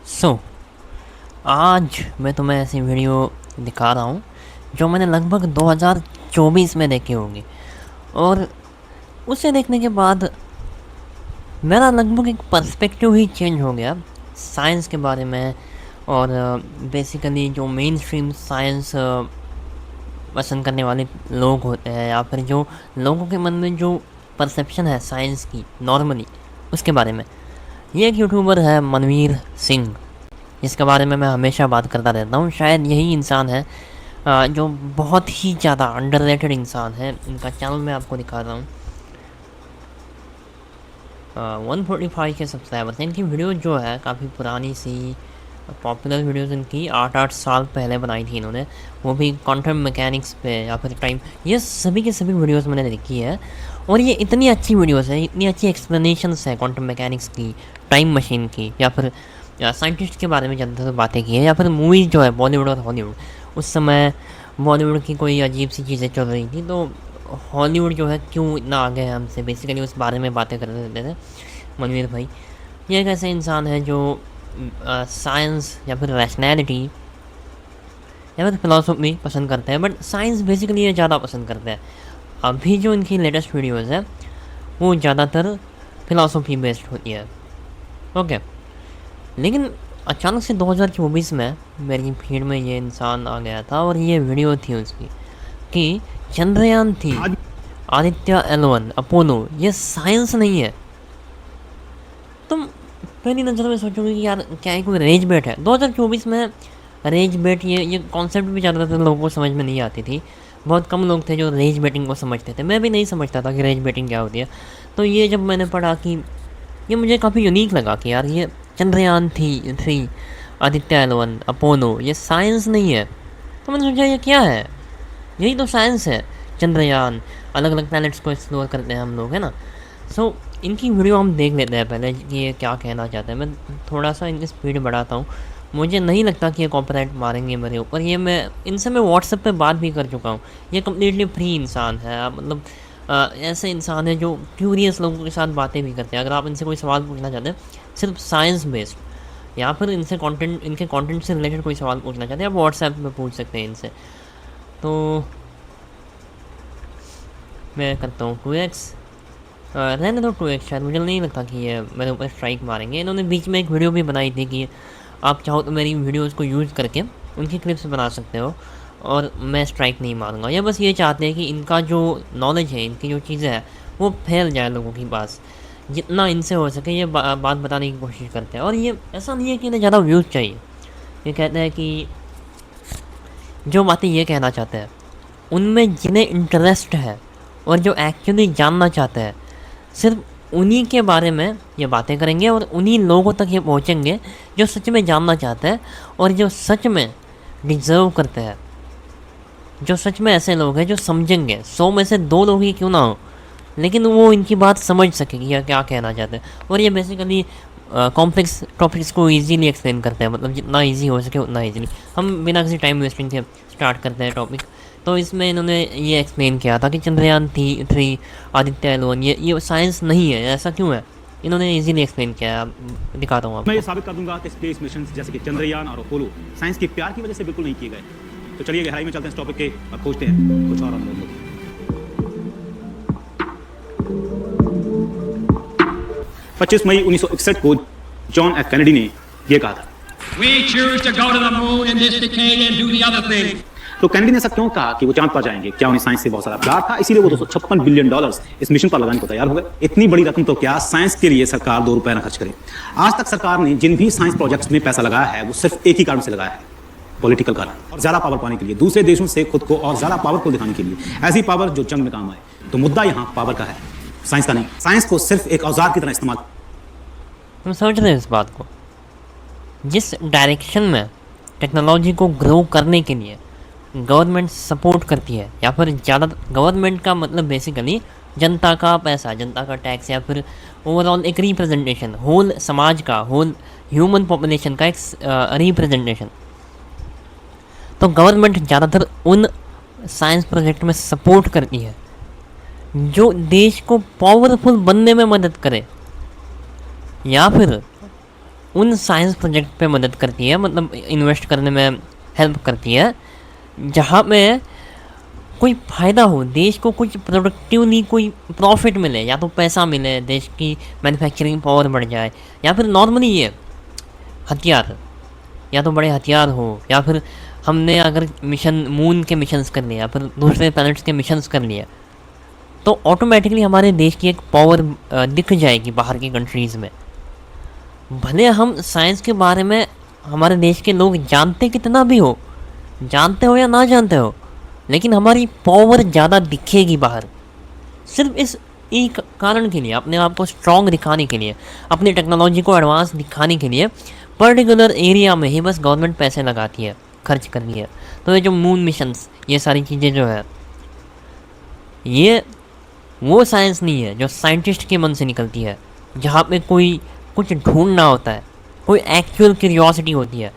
सो आज मैं तुम्हें ऐसी वीडियो दिखा रहा हूँ जो मैंने लगभग 2024 में देखी होगी। और उसे देखने के बाद मेरा लगभग एक पर्सपेक्टिव ही चेंज हो गया साइंस के बारे में। और बेसिकली जो मेन स्ट्रीम साइंस पसंद करने वाले लोग होते हैं, या फिर जो लोगों के मन में जो परसेप्शन है साइंस की नॉर्मली, उसके बारे में। ये एक यूट्यूबर है मनवीर सिंह, जिसके बारे में मैं हमेशा बात करता रहता हूँ। शायद यही इंसान है जो बहुत ही ज़्यादा अंडररेटेड इंसान है। इनका चैनल मैं आपको दिखा रहा हूँ। 145 के सब्सक्राइबर्स हैं। इनकी वीडियो जो है काफ़ी पुरानी सी पॉपुलर वीडियोस इनकी 8-8 साल पहले बनाई थी इन्होंने, वो भी क्वांटम मैकेनिक्स पे या फिर टाइम। ये सभी के सभी वीडियोस मैंने देखी है, और ये इतनी अच्छी वीडियोस है, इतनी अच्छी एक्सप्लेनेशंस है क्वांटम मैकेनिक्स की, टाइम मशीन की, या फिर साइंटिस्ट के बारे में ज़्यादातर बातें की है, या फिर मूवीज़ जो है बॉलीवुड और हॉलीवुड। उस समय बॉलीवुड की कोई अजीब सी चीज़ें चल रही थी, तो हॉलीवुड जो है क्यों इतना आगे है हमसे, बेसिकली उस बारे में बातें कर रहे थे मनवीर भाई। ये एक ऐसा इंसान है जो साइंस या फिर रैशनैलिटी या फिर फिलॉसफी पसंद करते हैं, बट साइंस बेसिकली ये ज़्यादा पसंद करते हैं। अभी जो इनकी लेटेस्ट वीडियोज़ है वो ज़्यादातर फिलॉसफी बेस्ड होती है। ओके, लेकिन अचानक से 2024 में मेरी फीड में ये इंसान आ गया था, और ये वीडियो थी उसकी कि चंद्रयान थी, आदित्य L1 अपोलो, ये साइंस नहीं है। तुम पहली नज़र में सोचोगे कि यार क्या है, कोई रेज बेट है। 2024 में रेज बेट, ये कॉन्सेप्ट भी ज़्यादातर लोगों को समझ में नहीं आती थी। बहुत कम लोग थे जो रेज बेटिंग को समझते थे। मैं भी नहीं समझता था कि रेज बेटिंग क्या होती है। तो ये जब मैंने पढ़ा कि ये मुझे काफ़ी यूनिक लगा कि यार ये Chandrayaan three, Aditya L1 Apollo, ये साइंस नहीं है। तो मैंने सोचा ये क्या है, यही तो साइंस है। चंद्रयान, अलग अलग प्लैनेट्स को एक्सप्लोर करते हैं हम लोग, है ना। सो इनकी वीडियो हम देख लेते हैं पहले कि ये क्या कहना चाहते हैं। मैं थोड़ा सा इनकी स्पीड बढ़ाता हूँ। मुझे नहीं लगता कि ये कॉपीराइट मारेंगे मेरे ऊपर। ये मैं इनसे व्हाट्सएप पे बात भी कर चुका हूँ। ये कम्प्लीटली फ्री इंसान है, मतलब ऐसे इंसान है जो क्यूरियस लोगों के साथ बातें भी करते हैं। अगर आप इनसे कोई सवाल पूछना चाहते हैं सिर्फ साइंस बेस्ड, या फिर इनसे इनके कंटेंट से रिलेटेड कोई सवाल पूछना चाहते हैं, आप व्हाट्सएप में पूछ सकते हैं इनसे। तो मैं करता हूँ 2x, रहने दो 2x। शायद मुझे नहीं लगता कि ये मेरे ऊपर स्ट्राइक मारेंगे। इन्होंने बीच में एक वीडियो भी बनाई थी कि आप चाहो तो मेरी वीडियोस को यूज़ करके उनकी क्लिप्स बना सकते हो, और मैं स्ट्राइक नहीं मारूंगा। ये बस ये चाहते हैं कि इनका जो नॉलेज है, इनकी जो चीज़ें हैं, वो फैल जाए लोगों के पास। जितना इनसे हो सके ये बात बताने की कोशिश करते हैं। और ये ऐसा नहीं है कि इन्हें ज़्यादा व्यूज़ चाहिए। ये कहते हैं कि जो बातें ये कहना चाहते हैं उनमें जिन्हें इंटरेस्ट है और जो एक्चुअली जानना चाहते हैं, सिर्फ उन्हीं के बारे में ये बातें करेंगे, और उन्हीं लोगों तक ये पहुंचेंगे जो सच में जानना चाहते हैं और जो सच में डिज़र्व करते हैं। जो सच में ऐसे लोग हैं जो समझेंगे, 100 में से 2 लोग ही क्यों ना हो, लेकिन वो इनकी बात समझ सकेंगे या क्या कहना चाहते हैं। और ये बेसिकली कॉम्प्लेक्स टॉपिक्स को इजीली एक्सप्लेन करते हैं, मतलब जितना इजी हो सके उतना इजीली। हम बिना किसी टाइम वेस्टिंग के स्टार्ट करते हैं टॉपिक। तो इसमें इन्होंने ये एक्सप्लेन किया था कि चंद्रयान थ्री, आदित्य L1 ये साइंस नहीं है। ऐसा क्यों है, इन्होंने इजीली एक्सप्लेन किया है। दिखाता हूँ आपको। मैं ये साबित कर दूंगा कि स्पेस मिशन जैसे कि चंद्रयान और अपोलो साइंस के प्यार की वजह से बिल्कुल नहीं किए गए। तो चलिए गहराई में चलते हैं इस टॉपिक के और खोजते हैं कुछ और अनुभव। 25 मई 1961 को जॉन एफ कैनेडी ने यह कहा था, We choose to go to the moon in this decade and do the other thing. तो कैनेडी ने ऐसा क्यों कहा कि वो चांद पर जाएंगे? क्या उन्हें साइंस से बहुत सारा प्यार था? इसीलिए वो $256 बिलियन इस मिशन पर लगाने को तैयार हो गए। इतनी बड़ी रकम तो क्या, साइंस के लिए सरकार 2 रुपए न खर्च करे। आज तक सरकार ने जिन भी साइंस प्रोजेक्ट्स में पैसा लगाया है वो सिर्फ एक ही कारण से लगाया है, पॉलिटिकल कारण, और ज्यादा पावर पाने के लिए, दूसरे देशों से खुद को और ज्यादा पावरफुल दिखाने के लिए, ऐसी पावर जो जंग में काम आए। तो मुद्दा यहाँ पावर का है, साइंस का नहीं। साइंस को सिर्फ एक औजार की तरह इस्तेमाल। हम समझ रहे हैं इस बात को। जिस डायरेक्शन में टेक्नोलॉजी को ग्रो करने के लिए गवर्नमेंट सपोर्ट करती है, या फिर ज़्यादा गवर्नमेंट का मतलब बेसिकली जनता का पैसा, जनता का टैक्स, या फिर ओवरऑल एक रिप्रेजेंटेशन, होल समाज का, होल ह्यूमन पॉपुलेशन का एक रिप्रेजेंटेशन। तो गवर्नमेंट ज़्यादातर उन साइंस प्रोजेक्ट में सपोर्ट करती है जो देश को पावरफुल बनने में मदद करे, या फिर उन साइंस प्रोजेक्ट पे मदद करती है, मतलब इन्वेस्ट करने में हेल्प करती है जहाँ में कोई फ़ायदा हो, देश को कुछ प्रोडक्टिवली कोई प्रॉफिट मिले, या तो पैसा मिले, देश की मैन्युफैक्चरिंग पावर बढ़ जाए, या फिर नॉर्मली ये हथियार, या तो बड़े हथियार हो, या फिर हमने अगर मिशन मून के मिशंस कर लिए या फिर दूसरे प्लैनेट्स के मिशंस कर लिए, तो ऑटोमेटिकली हमारे देश की एक पावर दिख जाएगी बाहर की कंट्रीज़ में। भले हम साइंस के बारे में हमारे देश के लोग जानते कितना भी हो, जानते हो या ना जानते हो, लेकिन हमारी पावर ज़्यादा दिखेगी बाहर, सिर्फ इस एक कारण के लिए, अपने आप को स्ट्रॉन्ग दिखाने के लिए, अपनी टेक्नोलॉजी को एडवांस दिखाने के लिए पर्टिकुलर एरिया में ही बस गवर्नमेंट पैसे लगाती है, खर्च कर रही है। तो ये जो मून मिशंस, ये सारी चीज़ें जो है, ये वो साइंस नहीं है जो साइंटिस्ट के मन से निकलती है, जहाँ पे कोई कुछ ढूंढना होता है, कोई एक्चुअल क्यूरियोसिटी होती है।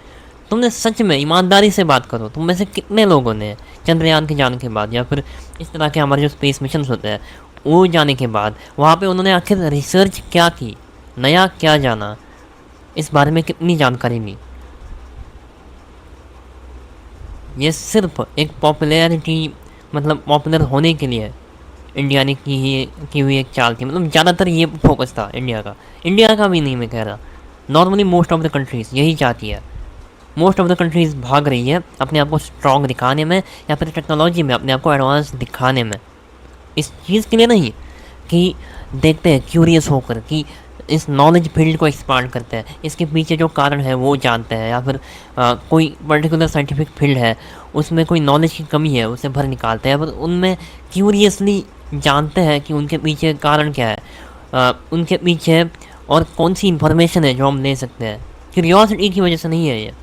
तुमने सच में ईमानदारी से बात करो, तुम में से कितने लोगों ने चंद्रयान के जाने के बाद या फिर इस तरह के हमारे जो स्पेस मिशंस होते हैं वो जाने के बाद वहाँ पे उन्होंने आखिर रिसर्च क्या की, नया क्या जाना, इस बारे में कितनी जानकारी ली। ये सिर्फ एक पॉपुलैरिटी, मतलब पॉपुलर होने के लिए इंडिया ने की हुई एक चाल थी। मतलब ज़्यादातर ये फोकस था इंडिया का भी नहीं मैं कह रहा, normally most of the countries यही चाहती है। मोस्ट ऑफ द कंट्रीज़ भाग रही है अपने आप को स्ट्रॉन्ग दिखाने में या फिर टेक्नोलॉजी में अपने आप को एडवांस दिखाने में, इस चीज़ के लिए नहीं कि देखते हैं क्यूरियस होकर कि इस नॉलेज फील्ड को एक्सपांड करते हैं, इसके पीछे जो कारण है वो जानते हैं, या फिर कोई पर्टिकुलर साइंटिफिक फील्ड है उसमें कोई नॉलेज की कमी है उसे भर निकालते हैं, पर उनमें क्यूरियसली जानते हैं कि उनके पीछे कारण क्या है, उनके पीछे और कौन सी इन्फॉर्मेशन है जो हम ले सकते हैं। क्यूरियोसिटी की वजह से नहीं है ये,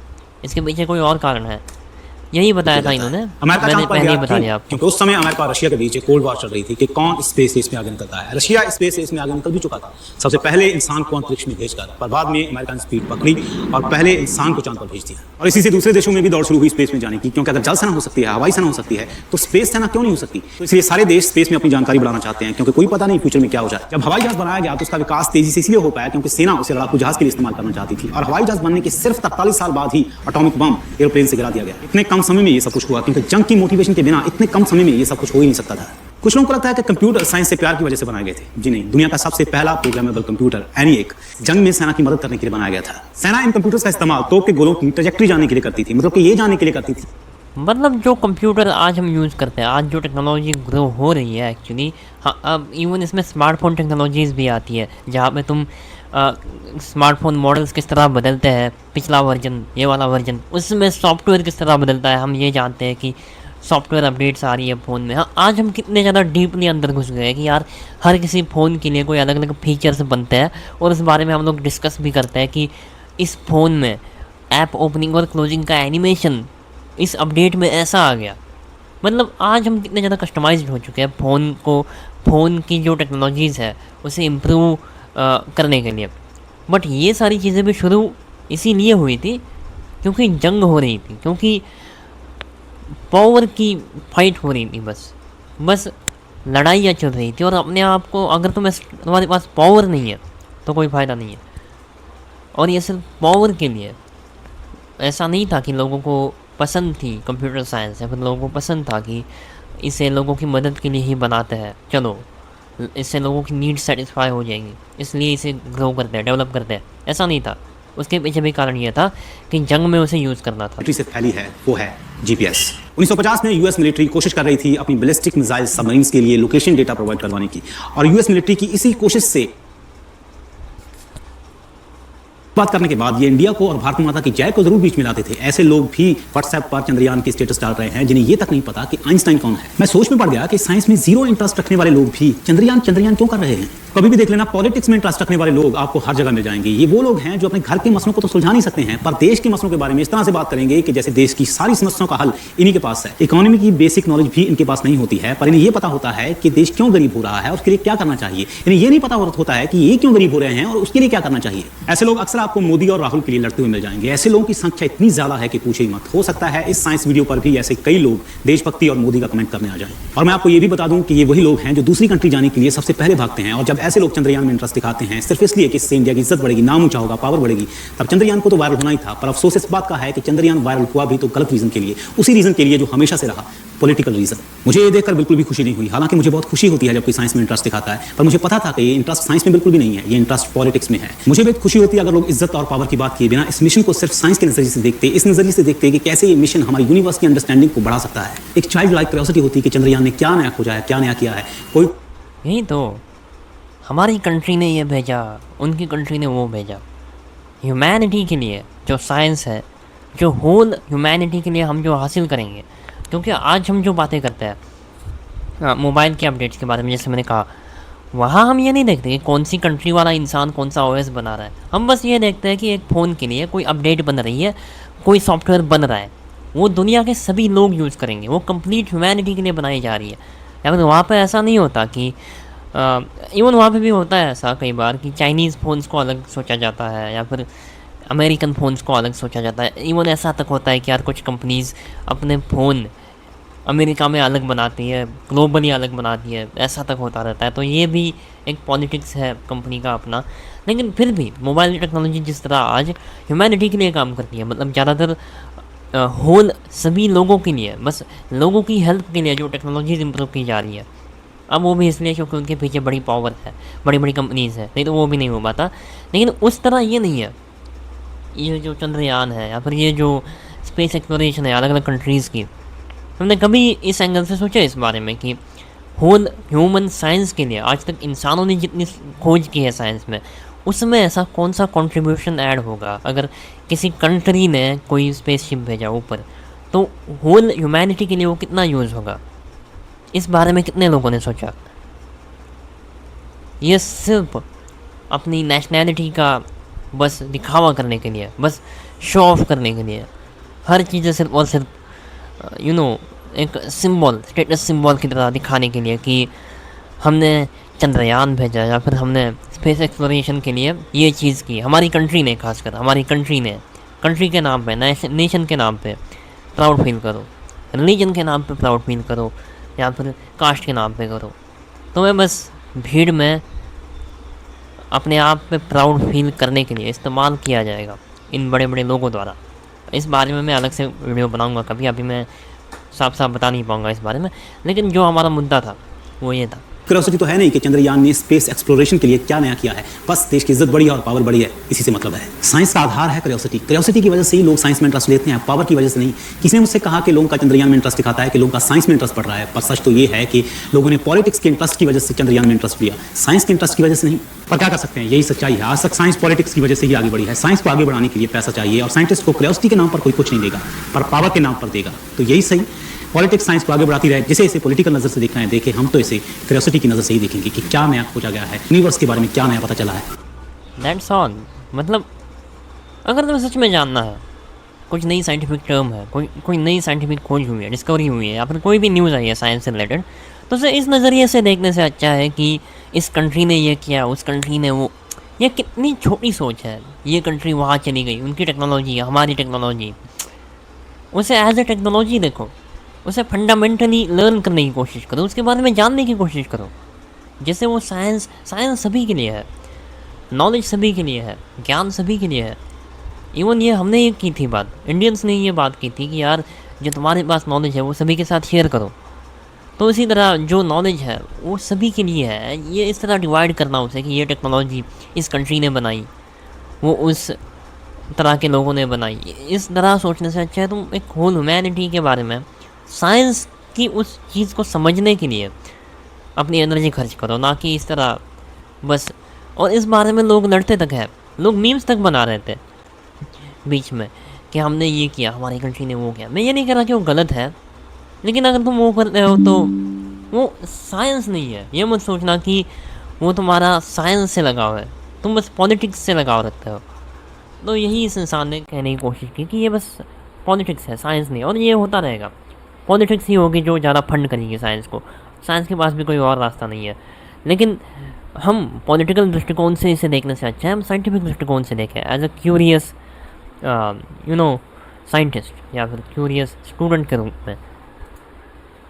इसके पीछे कोई और कारण है। यही बताया था इन्होंने, मैंने पहले ही बता दिया आपको। क्योंकि उस समय अमेरिका और रशिया के बीच एक कोल्ड वॉर चल रही थी कि कौन स्पेस रेस में आगे निकलता है। रशिया स्पेस रेस में आगे निकल भी चुका था, सबसे पहले इंसान को अंतरिक्ष में भेजकर, पर बाद में अमेरिका ने स्पीड पकड़ी और पहले इंसान को चांद पर भेज दिया। और इसी से दूसरे देशों में भी दौड़ शुरू हुई स्पेस में जाने की, क्योंकि अगर जल सेना हो सकती है, हवाई सेना हो सकती है, तो स्पेस सेना क्यों नहीं हो सकती। तो इसलिए सारे देश स्पेस में अपनी जानकारी बढ़ाना चाहते हैं, क्योंकि कोई पता नहीं फ्यूचर में क्या हो जाए। जब हवाई जहाज बनाया गया तो उसका विकास तेजी से इसलिए हो पाया क्योंकि सेना उसे लड़ाकू जहाज के लिए इस्तेमाल करना चाहती थी, और हवाई जहाज बनने के सिर्फ 43 साल बाद ही एटॉमिक बम एयरप्लेन से गिरा दिया गया। इतने कम समय में ये सब कुछ हुआ, क्योंकि जंग की मोटिवेशन के बिना इतने कम समय में ये सब कुछ हो ही नहीं सकता था। कुछ लोगों को लगता है कि कंप्यूटर साइंस से प्यार की वजह से बनाए गए थे। जी नहीं, दुनिया का सबसे पहला प्रोग्रामेबल कंप्यूटर ENIAC जंग में सेना की मदद करने के लिए बनाया गया था। सेना इन कंप्यूटर्स का इस्तेमाल तोप के गोलों की ट्रैजेक्टरी जानने के लिए करती थी, मतलब कि ये जानने के लिए करती थी। मतलब जो कंप्यूटर आज हम यूज़ करते हैं, आज जो टेक्नोलॉजी ग्रो हो रही है एक्चुअली, हाँ, अब इवन इसमें स्मार्टफोन टेक्नोलॉजीज़ भी आती है, जहाँ पे तुम स्मार्टफोन मॉडल्स किस तरह बदलते हैं, पिछला वर्जन, ये वाला वर्जन, उसमें सॉफ्टवेयर किस तरह बदलता है, हम ये जानते हैं कि सॉफ्टवेयर अपडेट्स आ रही है फ़ोन में। हाँ, आज हम कितने ज़्यादा डीपली अंदर घुस गए हैं कि यार हर किसी फ़ोन के लिए कोई अलग अलग फीचर्स बनते हैं, और उस बारे में हम लोग डिस्कस भी करते हैं कि इस फ़ोन में ऐप ओपनिंग और क्लोजिंग का एनिमेशन इस अपडेट में ऐसा आ गया। मतलब आज हम कितने ज़्यादा कस्टमाइज्ड हो चुके हैं फ़ोन की जो टेक्नोलॉजीज़ है उसे इम्प्रूव करने के लिए। बट ये सारी चीज़ें भी शुरू इसीलिए हुई थी क्योंकि जंग हो रही थी, क्योंकि पावर की फाइट हो रही थी, बस लड़ाइयाँ चल रही थी। और अपने आप को, अगर तुम्हारे पास पावर नहीं है तो कोई फ़ायदा नहीं है। और ये सिर्फ पावर के लिए, ऐसा नहीं था कि लोगों को पसंद थी कंप्यूटर साइंस, या फिर लोगों को पसंद था कि इसे लोगों की मदद के लिए ही बनाते हैं, चलो इससे लोगों की नीड सेटिस्फाई हो जाएंगी इसलिए इसे ग्रो करते हैं, डेवलप करते हैं, ऐसा नहीं था। उसके पीछे भी कारण ये था कि जंग में उसे यूज़ करना था। से फैली है वो है GPS। 1950 में यूएस मिलिट्री कोशिश कर रही थी अपनी बैलिस्टिक मिसाइल सबमरीन्स के लिए लोकेशन डेटा प्रोवाइड करवाने की, और यूएस मिलिट्री की इसी कोशिश से बात करने के बाद ये इंडिया को और भारत माता की जय को जरूर बीच में लाते थे। ऐसे लोग भी व्हाट्सएप पर चंद्रयान के स्टेटस डाल रहे हैं जिन्हें ये तक नहीं पता कि आइंस्टाइन कौन है। मैं सोच में पड़ गया कि साइंस में जीरो इंटरेस्ट रखने वाले लोग भी चंद्रयान क्यों कर रहे हैं। कभी भी देख लेना, पॉलिटिक्स में इंटरेस्ट रखने वाले लोग आपको हर जगह मिल जाएंगे। ये वो लोग हैं जो अपने घर के मसलों को तो सुलझा नहीं सकते हैं, पर देश के मसलों के बारे में इस तरह से बात करेंगे कि जैसे देश की सारी समस्याओं का हल इन्हीं के पास है। इकोनॉमी की बेसिक नॉलेज भी इनके पास नहीं होती है, पर इन्हें ये पता होता है कि देश क्यों गरीब हो रहा है और उसके लिए क्या करना चाहिए। इन्हें ये नहीं पता होता है कि ये क्यों गरीब हो रहे हैं और उसके लिए क्या करना चाहिए। ऐसे लोग अक्सर आपको मोदी और राहुल के लिए लड़ते हुए मिल जाएंगे। ऐसे लोगों की संख्या इतनी ज्यादा है कि पूछे ही मत। हो सकता है इस साइंस वीडियो पर भी ऐसे कई लोग देशभक्ति और मोदी का कमेंट करने आ जाएं। और मैं आपको ये भी बता दूं कि ये वही लोग हैं जो दूसरी कंट्री जाने के लिए सबसे पहले भागते हैं। और जब ऐसे लोग चंद्रयान में इंटरेस्ट दिखाते हैं सिर्फ इसलिए कि इससे इंडिया की इज्जत बढ़ेगी, नाम ऊंचा होगा, पावर बढ़ेगी, तब चंद्रयान को तो वायरल होना ही था। पर अफसोस इस बात का है कि चंद्रयान वायरल हुआ भी तो गलत रीजन के लिए, उसी रीजन के लिए जो हमेशा से रहा, पॉलिटिकल रीजन। मुझे ये देखकर बिल्कुल भी खुशी नहीं हुई। हालांकि मुझे बहुत खुशी होती है जब कोई साइंस में इंटरेस्ट दिखाता है, पर मुझे पता था कि ये इंटरेस्ट साइंस में बिल्कुल भी नहीं है, ये इंटरेस्ट पॉलिटिक्स में है। मुझे बहुत खुशी होती है अगर लोग इज्जत और पावर की बात किए बिना इस मिशन को सिर्फ साइंस के नजरिए से देखते, इस नजरिए से देखते कि कैसे ये मिशन हमारी यूनिवर्स की अंडरस्टैंडिंग को बढ़ा सकता है। एक चाइल्ड लाइक क्यूरियोसिटी होती है कि चंद्रयान ने क्या नया खोजा है, क्या नया किया है। कोई यही तो, हमारी कंट्री ने ये भेजा, उनकी कंट्री ने वो भेजा। ह्यूमैनिटी के लिए जो साइंस है, जो होल ह्यूमैनिटी के लिए हम जो हासिल करेंगे, क्योंकि आज हम जो बातें करते हैं मोबाइल के अपडेट्स के बारे में, जैसे मैंने कहा, वहाँ हम ये नहीं देखते कि कौन सी कंट्री वाला इंसान कौन सा ओएस बना रहा है। हम बस ये देखते हैं कि एक फ़ोन के लिए कोई अपडेट बन रही है, कोई सॉफ्टवेयर बन रहा है, वो दुनिया के सभी लोग यूज़ करेंगे, वो कंप्लीट ह्यूमैनिटी के लिए बनाई जा रही है। या फिर वहाँ पे ऐसा नहीं होता कि इवन वहाँ पे भी होता है ऐसा कई बार कि चाइनीज़ फ़ोन्स को अलग सोचा जाता है या फिर अमेरिकन फ़ोन्स को अलग सोचा जाता है। इवन ऐसा तक होता है कि यार कुछ कंपनीज़ अपने फ़ोन अमेरिका में अलग बनाती है, ग्लोबली अलग बनाती है, ऐसा तक होता रहता है। तो ये भी एक पॉलिटिक्स है कंपनी का अपना। लेकिन फिर भी मोबाइल टेक्नोलॉजी जिस तरह आज ह्यूमैनिटी के लिए काम करती है, मतलब ज़्यादातर होल सभी लोगों के लिए, बस लोगों की हेल्प के लिए जो टेक्नोलॉजीज इम्प्रूव की जा रही है। अब वो भी इसलिए क्योंकि उनके पीछे बड़ी पावर है, बड़ी बड़ी कंपनीज़ है, नहीं तो वो भी नहीं हो पाता। लेकिन उस तरह ये नहीं है। ये जो चंद्रयान है या फिर ये जो स्पेस एक्सप्लोरेशन है अलग अलग कंट्रीज़ की, हमने कभी इस एंगल से सोचा इस बारे में कि होल ह्यूमन साइंस के लिए आज तक इंसानों ने जितनी खोज की है साइंस में, उसमें ऐसा कौन सा कंट्रीब्यूशन ऐड होगा अगर किसी कंट्री ने कोई स्पेसशिप भेजा ऊपर, तो होल ह्यूमैनिटी के लिए वो कितना यूज़ होगा, इस बारे में कितने लोगों ने सोचा। ये सिर्फ अपनी नेशनैलिटी का बस दिखावा करने के लिए, बस शो ऑफ करने के लिए, हर चीज़ें सिर्फ और सिर्फ एक सिंबल, स्टेटस सिंबल की तरह दिखाने के लिए कि हमने चंद्रयान भेजा या फिर हमने स्पेस एक्सप्लोरेशन के लिए ये चीज़ की। हमारी कंट्री ने, खासकर हमारी कंट्री ने, कंट्री के नाम पे, नेशन के नाम पे प्राउड फील करो, रिलीजन के नाम पे प्राउड फील करो या फिर कास्ट के नाम पे करो। तो मैं बस भीड़ में अपने आप पे प्राउड फील करने के लिए इस्तेमाल किया जाएगा इन बड़े बड़े लोगों द्वारा। इस बारे में मैं अलग से वीडियो बनाऊंगा कभी, अभी मैं साफ साफ बता नहीं पाऊंगा इस बारे में। लेकिन जो हमारा मुद्दा था वो ये था। क्यूरियोसिटी तो है नहीं कि चंद्रयान ने स्पेस एक्सप्लोरेशन के लिए क्या नया किया है, बस देश की इज्जत बढ़ी और पावर बढ़ी है, इसी से मतलब है। साइंस का आधार है क्यूरियोसिटी। क्यूरियोसिटी की वजह से ही लोग साइंस में इंटरेस्ट लेते हैं, पावर की वजह से नहीं। किसी ने मुझसे कहा कि लोगों का चंद्रयान में इंटरेस्ट दिखाता है कि लोगों का साइंस में इंटरेस्ट बढ़ रहा है, पर सच तो ये है कि लोगों ने पॉलिटिक्स के इंटरेस्ट की वजह से चंद्रयान में इंटरेस्ट लिया, साइंस के इंटरेस्ट की वजह से नहीं। पर क्या कर सकते हैं, यही सच्चाई है। आज तक साइंस पॉलिटिक्स की वजह से ही आगे बढ़ी है। साइंस को आगे बढ़ाने के लिए पैसा चाहिए और साइंटिस्ट को क्यूरियोसिटी के नाम पर कोई कुछ नहीं देगा, पर पावर के नाम पर देगा। तो यही सही, पॉलिटिक्स साइंस को आगे बढ़ाती रहे। जिसे इसे पॉलिटिकल नज़र से देखना है देखें, हम तो इसे क्यूरियोसिटी की नज़र से ही देखेंगे कि क्या नया खोजा गया है, यूनिवर्स के बारे में क्या नया पता चला है। That's all. मतलब अगर तुम्हें सच में जानना है, कुछ नई साइंटिफिक टर्म है, कोई नई साइंटिफिक खोज हुई है, डिस्कवरी हुई है, या फिर कोई भी न्यूज़ आई है साइंस से रिलेटेड, तो उसे इस नज़रिए से देखने से अच्छा है कि इस कंट्री ने ये किया, उस कंट्री ने वो। ये कितनी छोटी सोच है, ये कंट्री वहाँ चली गई, उनकी टेक्नोलॉजी, हमारी टेक्नोलॉजी। उसे एज ए टेक्नोलॉजी देखो, उसे फंडामेंटली लर्न करने की कोशिश करो, उसके बारे में जानने की कोशिश करो। जैसे वो साइंस सभी के लिए है, नॉलेज सभी के लिए है, ज्ञान सभी के लिए है। इवन ये हमने ये की थी बात, इंडियंस ने ये बात की थी कि यार जो तुम्हारे पास नॉलेज है वो सभी के साथ शेयर करो। तो इसी तरह जो नॉलेज है वो सभी के लिए है। ये इस तरह डिवाइड करना उसे कि ये टेक्नोलॉजी इस कंट्री ने बनाई, वो उस तरह के लोगों ने बनाई, इस तरह सोचने से अच्छा है तुम एक होल ह्यूमैनिटी के बारे में, साइंस की उस चीज़ को समझने के लिए अपनी एनर्जी खर्च करो, ना कि इस तरह बस। और इस बारे में लोग लड़ते तक है, लोग मीम्स तक बना रहे थे बीच में कि हमने ये किया, हमारी कंट्री ने वो किया। मैं ये नहीं कह रहा कि वो गलत है, लेकिन अगर तुम वो करते हो तो वो साइंस नहीं है। ये मत सोचना कि वो तुम्हारा साइंस से लगाव है, तुम बस पॉलिटिक्स से लगाव रखते हो। तो यही इस इंसान ने कहने की कोशिश की कि ये बस पॉलिटिक्स है, साइंस नहीं। और ये होता रहेगा, पॉलिटिक्स ही होगी जो ज़्यादा फंड करेगी साइंस को। साइंस के पास भी कोई और रास्ता नहीं है। लेकिन हम पॉलिटिकल दृष्टिकोण से इसे देखने से अच्छा है हम साइंटिफिक दृष्टिकोण से देखें एज अ क्यूरियस साइंटिस्ट या फिर क्यूरियस स्टूडेंट के रूप में।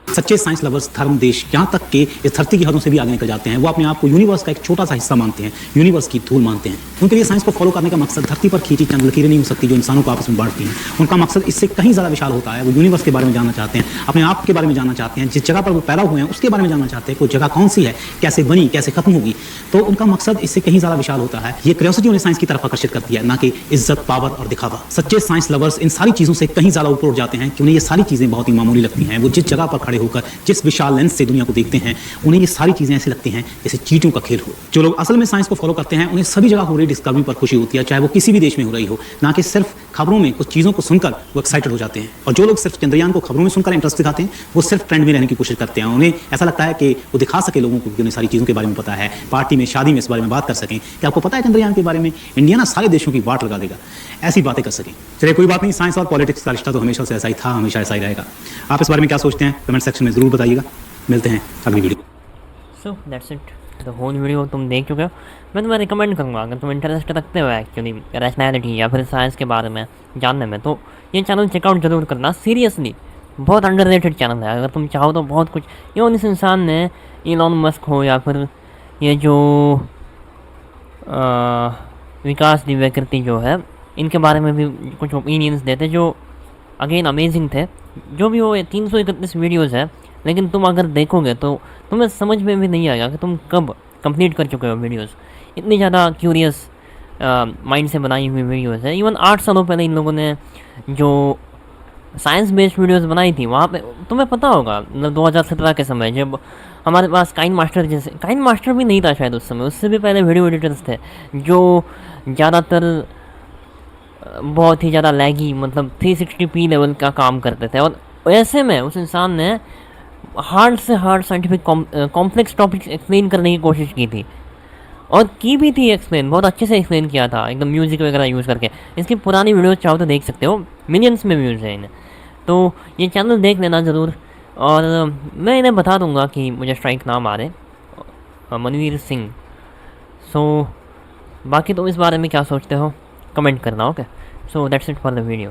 सच्चे साइंस लवर्स धर्म देश यहाँ तक कि इस धरती की हदों से भी आगे निकल जाते हैं। वो अपने आप को यूनिवर्स का एक छोटा सा हिस्सा मानते हैं, यूनिवर्स की धूल मानते हैं। उनके लिए साइंस को फॉलो करने का मकसद धरती पर खींची चंद लकीरें नहीं हो सकती जो इंसानों को आपस में बांटती हैं। उनका मकसद इससे कहीं ज़्यादा विशाल होता है। वो यूनिवर्स के बारे में जानना चाहते हैं, अपने आप के बारे में जानना चाहते हैं, जिस जगह पर वो पैदा हुए हैं उसके बारे में जानना चाहते हैं, कोई जगह कौन सी है, कैसे बनी, कैसे खत्म होगी। तो उनका मकसद इससे कहीं ज़्यादा विशाल होता है। ये क्यूरियोसिटी उन्हें साइंस की तरफ आकर्षित करती है, ना कि इज्जत, पावर और दिखावा। सच्चे साइंस लवर्स इन सारी चीज़ों से कहीं ज़्यादा ऊपर उठ जाते हैं कि उन्हें ये सारी चीज़ें बहुत ही मामूली लगती हैं। वो जिस जगह पर खड़े होकर जिस विशाल लेंस से दुनिया को देखते हैं उन्हें ये सारी चीजें ऐसी लगती हैं जैसे चींटियों का खेल हो। जो लोग असल में साइंस को फॉलो करते हैं उन्हें सभी जगह हो रही डिस्कवरी पर खुशी होती है, चाहे वो किसी भी देश में हो रही हो, ना कि सिर्फ खबरों में कुछ चीजों को सुनकर वो एक्साइटेड हो जाते हैं। और जो लोग सिर्फ चंद्रयान को खबरों में सुनकर इंटरेस्ट दिखाते हैं वो सिर्फ ट्रेंड में रहने की कोशिश करते हैं। उन्हें ऐसा लगता है कि वो दिखा सके लोगों को कि उन्हें सारी चीज़ों के बारे में पता है, पार्टी में, शादी में इस बारे में बात कर सकें कि आपको पता है चंद्रयान के बारे में, इंडिया ना सारे देशों की वाट लगा देगा, ऐसी बातें कर सकें। चलिए कोई बात नहीं, साइंस और पॉलिटिक्स का रिश्ता तो हमेशा से ऐसा ही था, हमेशा ऐसा ही रहेगा। आप इस बारे में क्या सोचते हैं कमेंट सेक्शन में ज़रूर बताइएगा। मिलते हैं अगली वीडियो। So that's it, the whole video तुम देख चुके हो। मैं तुम्हें रिकमेंड करूँगा अगर तुम इंटरेस्ट रखते हो एक्चुअली रैशनैलिटी या फिर साइंस के बारे में जानने में, तो ये चैनल चेकआउट जरूर करना। सीरियसली बहुत अंडररेटेड चैनल है। अगर तुम चाहो तो बहुत कुछ इवन इस इंसान ने, इलॉन मस्क हो या फिर ये जो विकास दिव्यकृति जो है, इनके बारे में भी कुछ ओपिनियंस देते जो अगेन अमेजिंग थे। जो भी हो, 331 वीडियोज़ है, लेकिन तुम अगर देखोगे तो तुम्हें समझ में भी नहीं आएगा कि तुम कब कंप्लीट कर चुके हो वीडियोस। इतनी ज़्यादा क्यूरियस माइंड से बनाई हुई वीडियोस है। इवन 8 सालों पहले इन लोगों ने जो साइंस बेस्ड वीडियोस बनाई थी, वहाँ पे तुम्हें पता होगा, मतलब 2017 के समय जब हमारे पास काइन मास्टर भी नहीं था शायद उस समय, उससे भी पहले वीडियो एडिटर्स थे जो ज़्यादातर बहुत ही ज़्यादा लैगी, मतलब 360p लेवल का काम करते थे। और ऐसे में उस इंसान ने हार्ड से hard scientific complex topics explain करने की कोशिश की थी, और की भी थी एक्सप्लेन, बहुत अच्छे से एक्सप्लेन किया था एकदम म्यूज़िक वगैरह यूज़ करके। इसकी पुरानी वीडियोस चाहो तो देख सकते हो, मिलियंस में व्यूज़ हैं इन्हें, तो ये चैनल देख लेना ज़रूर। और मैं इन्हें बता दूंगा कि मुझे स्ट्राइक ना मारे, मनवीर सिंह। सो बाकी तुम इस बारे में क्या सोचते हो कमेंट करना, okay. So that's it for the video.